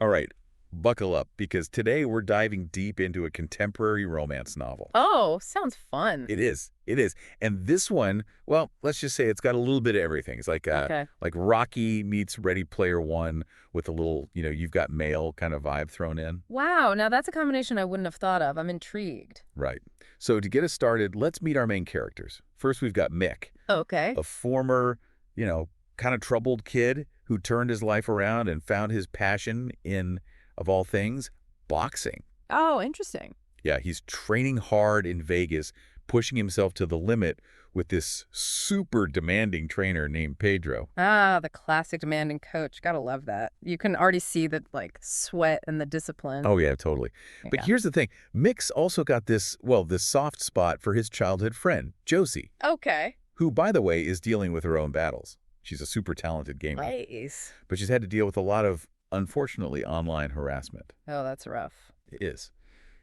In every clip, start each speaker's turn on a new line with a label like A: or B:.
A: All right, buckle up because today we're diving deep into a contemporary romance novel.
B: Oh, sounds fun.
A: It is. It is. And this one, well, let's just say it's got a little bit of everything. It's
B: Okay.
A: like Rocky meets Ready Player One with a little, you've got mail kind of vibe thrown in.
B: Wow, now that's a combination I wouldn't have thought of. I'm intrigued.
A: Right. So to get us started, let's meet our main characters. First, we've got Mick,
B: Okay.
A: a former, you know, kind of troubled kid who turned his life around and found his passion in, of all things, boxing.
B: Oh, interesting.
A: Yeah, he's training hard in Vegas, pushing himself to the limit with this super demanding trainer named Pedro.
B: Ah, the classic demanding coach. Gotta love that. You can already see the sweat and the discipline.
A: Oh, yeah, totally. But
B: Yeah.
A: here's the thing. Mick's also got this, well, this soft spot for his childhood friend, Josie,
B: Okay.
A: who, by the way, is dealing with her own battles. She's a super talented gamer,
B: Nice.
A: but she's had to deal with a lot of, unfortunately, online harassment.
B: Oh, that's rough.
A: It is.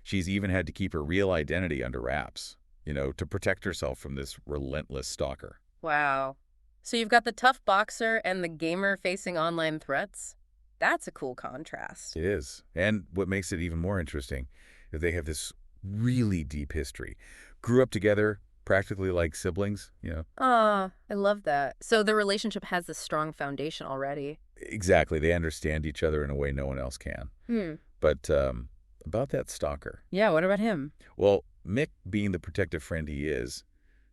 A: She's even had to keep her real identity under wraps, to protect herself from this relentless stalker.
B: Wow. So you've got the tough boxer and the gamer facing online threats? That's a cool contrast.
A: It is. And what makes it even more interesting is they have this really deep history. Grew up together, practically like siblings.
B: Ah, I love that. So the relationship has this strong foundation already.
A: Exactly. They understand each other in a way no one else can.
B: Hmm.
A: But about that stalker.
B: Yeah, what about him?
A: Well, Mick, being the protective friend he is,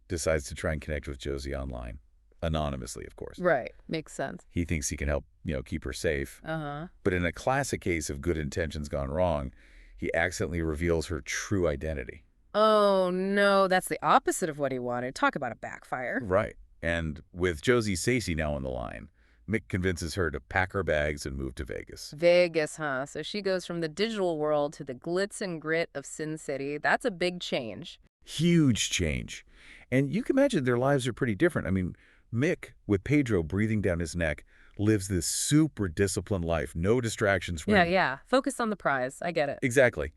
A: decides to try and connect with Josie online. Anonymously, of course.
B: Right. Makes sense.
A: He thinks he can help, keep her safe.
B: Uh-huh.
A: But in a classic case of good intentions gone wrong, he accidentally reveals her true identity.
B: Oh, no, that's the opposite of what he wanted. Talk about a backfire.
A: Right. And with Josie Stacey now on the line, Mick convinces her to pack her bags and move to Vegas.
B: Vegas, huh? So she goes from the digital world to the glitz and grit of Sin City. That's a big change.
A: Huge change. And you can imagine their lives are pretty different. I mean, Mick, with Pedro breathing down his neck, lives this super disciplined life. No distractions from
B: Yeah,
A: him.
B: yeah. Focus on the prize. I get it.
A: Exactly.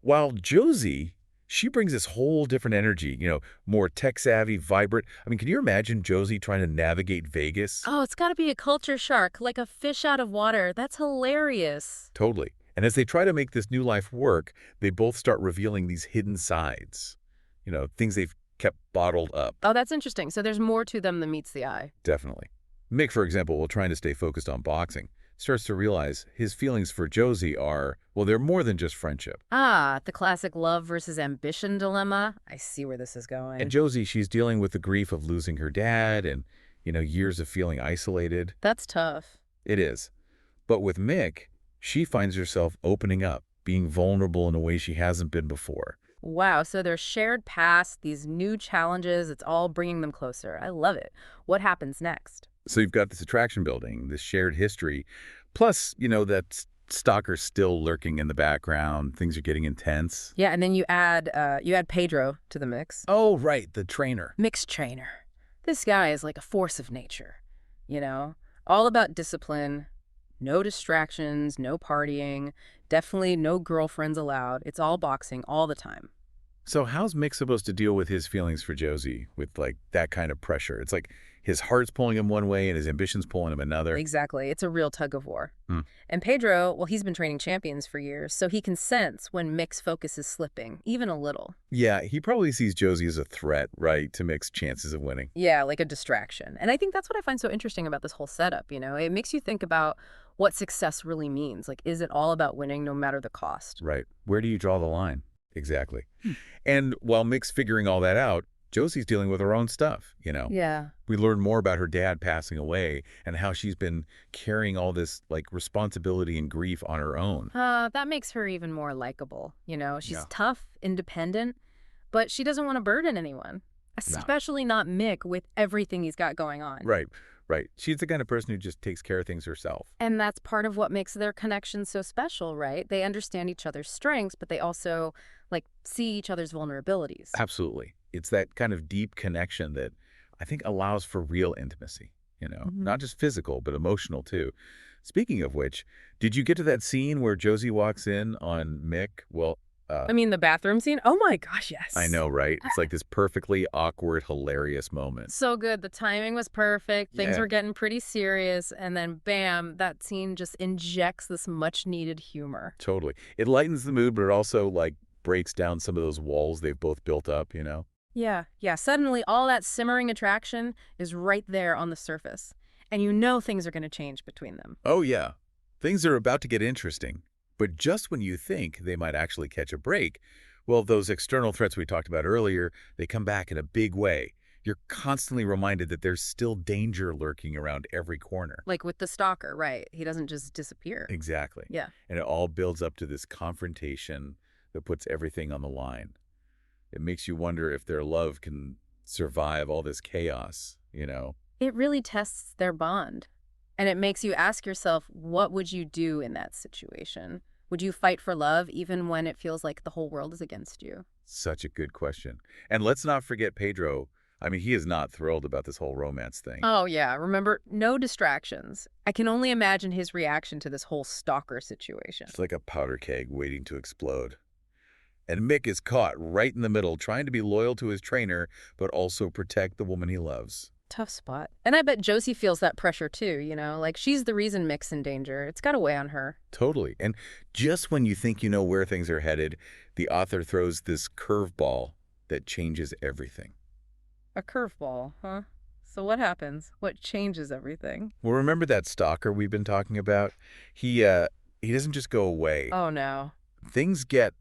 A: While Josie, she brings this whole different energy, more tech-savvy, vibrant. I mean, can you imagine Josie trying to navigate Vegas?
B: Oh, it's got to be a culture shark, like a fish out of water. That's hilarious.
A: Totally. And as they try to make this new life work, they both start revealing these hidden sides, things they've kept bottled up.
B: Oh, that's interesting. So there's more to them than meets the eye.
A: Definitely. Mick, for example, while trying to stay focused on boxing, starts to realize his feelings for Josie are, well, they're more than just friendship.
B: Ah, the classic love versus ambition dilemma. I see where this is
A: And
B: going.
A: Josie, she's dealing with the grief of losing her dad and, years of feeling isolated.
B: That's tough.
A: It is. But with Mick, she finds herself opening up, being vulnerable in a way she hasn't been before.
B: Wow, so their shared past, these new challenges, it's all bringing them closer. I love it. What happens next?
A: So you've got this attraction building, this shared history, plus, that stalker still lurking in the background. Things are getting intense.
B: Yeah, and then you add Pedro to the mix.
A: Oh, right, the trainer.
B: Mixed trainer. This guy is like a force of nature, you know? All about discipline, no distractions, no partying, definitely no girlfriends allowed. It's all boxing all the time.
A: So how's Mick supposed to deal with his feelings for Josie with, like, that kind of pressure? It's like his heart's pulling him one way and his ambition's pulling him another.
B: Exactly. It's a real tug of war.
A: Hmm.
B: And Pedro, well, he's been training champions for years, so he can sense when Mick's focus is slipping, even a little.
A: Yeah, he probably sees Josie as a threat, right, to Mick's chances of winning.
B: Yeah, like a distraction. And I think that's what I find so interesting about this whole setup, you know? It makes you think about what success really means. Like, is it all about winning no matter the cost?
A: Right. Where do you draw the line? Exactly. And while Mick's figuring all that out, Josie's dealing with her own stuff.
B: Yeah.
A: We learn more about her dad passing away and how she's been carrying all this, like, responsibility and grief on her own.
B: That makes her even more likable. You know, she's
A: Yeah.
B: tough, independent, but she doesn't want to burden anyone,
A: No.
B: especially not Mick with everything he's got going on.
A: Right, right. She's the kind of person who just takes care of things herself.
B: And that's part of what makes their connection so special, right? They understand each other's strengths, but they also, see each other's vulnerabilities.
A: Absolutely. It's that kind of deep connection that I think allows for real intimacy,
B: Mhm.
A: not just physical, but emotional too. Speaking of which, did you get to that scene where Josie walks in on Mick? Well, Uh,
B: I mean, the bathroom scene? Oh my gosh,
A: I
B: yes.
A: know, right? It's like this perfectly awkward, hilarious moment.
B: So good. The timing was perfect. Things
A: Yeah,
B: were getting pretty serious. And then, bam, that scene just injects this much needed humor.
A: totally. It lightens the mood, but it also, like, breaks down some of those walls they've both built up, you know?
B: Yeah, yeah. Suddenly, all that simmering attraction is right there on the surface. And you know things are going to change between them.
A: Oh, yeah. Things are about to get interesting. But just when you think they might actually catch a break, well, those external threats we talked about earlier, they come back in a big way. You're constantly reminded that there's still danger lurking around every corner.
B: Like with the stalker, right? He doesn't just disappear.
A: Exactly.
B: Yeah.
A: And it all builds up to this confrontation that puts everything on the line. It makes you wonder if their love can survive all this chaos, you know?
B: It really tests their bond. And it makes you ask yourself, what would you do in that situation? Would you fight for love even when it feels like the whole world is against you?
A: Such a good question. And let's not forget Pedro. I mean, he is not thrilled about this whole romance thing.
B: Oh, yeah. Remember, no distractions. I can only imagine his reaction to this whole stalker situation.
A: It's like a powder keg waiting to explode. And Mick is caught right in the middle, trying to be loyal to his trainer, but also protect the woman he loves.
B: Tough spot. And I bet Josie feels that pressure too, you know? Like, she's the reason Mick's in danger. It's got to weigh on her.
A: Totally. And just when you think you know where things are headed, the author throws this curveball that changes everything.
B: A curveball, huh? So what happens? What changes everything?
A: Well, remember that stalker we've been talking about? He doesn't just go away.
B: Oh, no.
A: Things get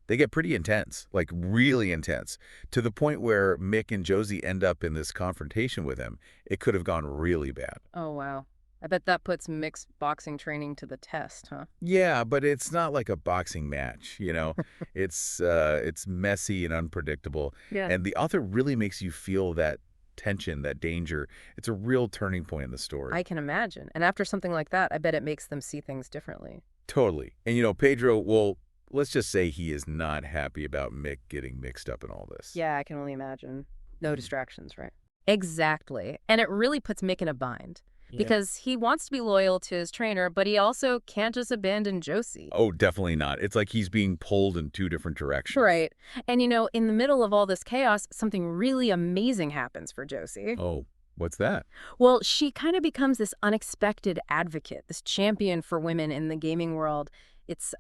A: they get pretty intense, like really intense, to the point where Mick and Josie end up in this confrontation with him. It could have gone really bad.
B: Oh, wow. I bet that puts Mick's boxing training to the test, huh?
A: Yeah, but it's not like a boxing match, you know. It's messy and unpredictable,
B: Yeah.
A: and the author really makes you feel that tension, that danger. It's a real turning point in the story.
B: I can imagine. And after something like that, I bet it makes them see things differently.
A: Totally. And you know, Pedro, well, let's just say he is not happy about Mick getting mixed up in all this.
B: Yeah, I can only imagine. No distractions, right? Exactly. And it really puts Mick in a bind because he wants to be loyal to his trainer, but he also can't just abandon Josie.
A: Oh, definitely not. It's like he's being pulled in two different directions.
B: Right. And you know, in the middle of all this chaos, something really amazing happens for Josie.
A: Oh, what's that?
B: Well, she kind of becomes this unexpected advocate, this champion for women in the gaming world. It's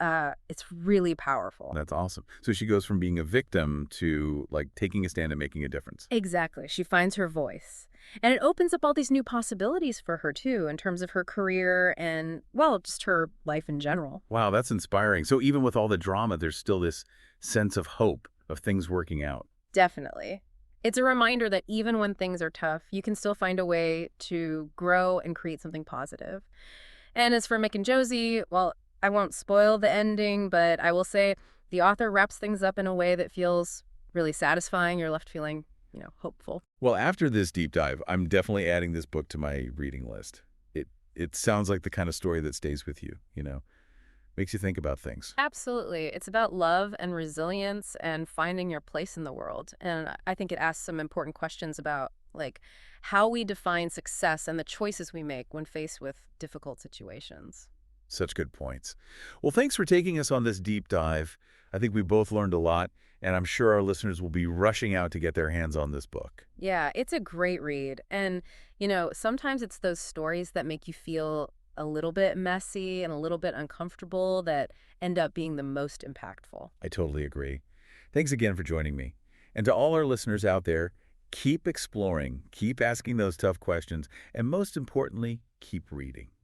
B: really powerful.
A: That's awesome. So she goes from being a victim to like taking a stand and making a difference.
B: Exactly. She finds her voice. And it opens up all these new possibilities for her, too, in terms of her career and, well, just her life in general.
A: Wow, that's inspiring. So even with all the drama, there's still this sense of hope of things working out.
B: Definitely. It's a reminder that even when things are tough, you can still find a way to grow and create something positive. And as for Mick and Josie, well, I won't spoil the ending, but I will say the author wraps things up in a way that feels really satisfying. You're left feeling, hopeful.
A: Well, after this deep dive, I'm definitely adding this book to my reading list. It sounds like the kind of story that stays with you, you know, makes you think about things.
B: Absolutely. It's about love and resilience and finding your place in the world. And I think it asks some important questions about, like, how we define success and the choices we make when faced with difficult situations.
A: Such good points. Well, thanks for taking us on this deep dive. I think we both learned a lot, and I'm sure our listeners will be rushing out to get their hands on this book.
B: Yeah, it's a great read. And, sometimes it's those stories that make you feel a little bit messy and a little bit uncomfortable that end up being the most impactful.
A: I totally agree. Thanks again for joining me. And to all our listeners out there, keep exploring, keep asking those tough questions, and most importantly, keep reading.